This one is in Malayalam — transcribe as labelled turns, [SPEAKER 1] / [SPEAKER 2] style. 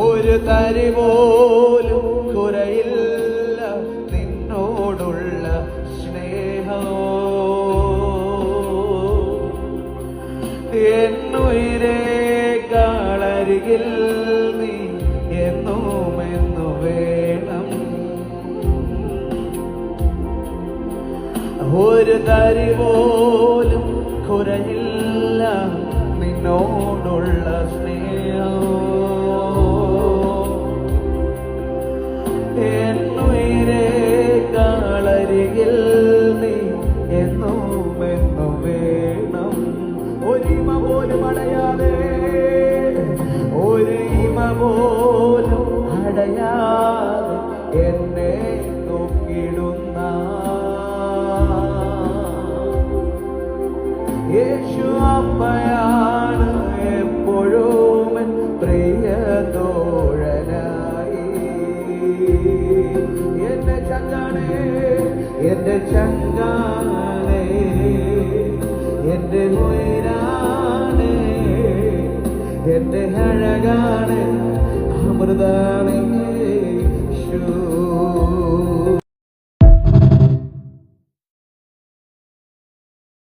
[SPEAKER 1] ഒരു തരി പോലും കുറയില്ല നിന്നോടുള്ള സ്നേഹമോ. എന്നുയിരേക്കാളരികിൽ നീ എന്നുമെന്നു വേണം. ഒരു തരി പോലും കുറയില്ല നിന്നോടുള്ള സ്നേഹം. എന്നുയിരേക്കാളരികിൽ നീ എന്നുമെന്നു വേണം. ഒരിമ പോലും അടയാതെ, ഒരിമ പോലും അടയാതെ എന്നെ നോക്കിടുന്ന യേശു അപ്പയാണ് എപ്പോഴും പ്രിയ തോഴനായി. എന്റെ ചങ്ങാണേ, എന്റെ ചങ്ങാണേ, എന്റെ ഉയരാണേ, എന്റെ അഴകാണ്, അമൃതാണ്.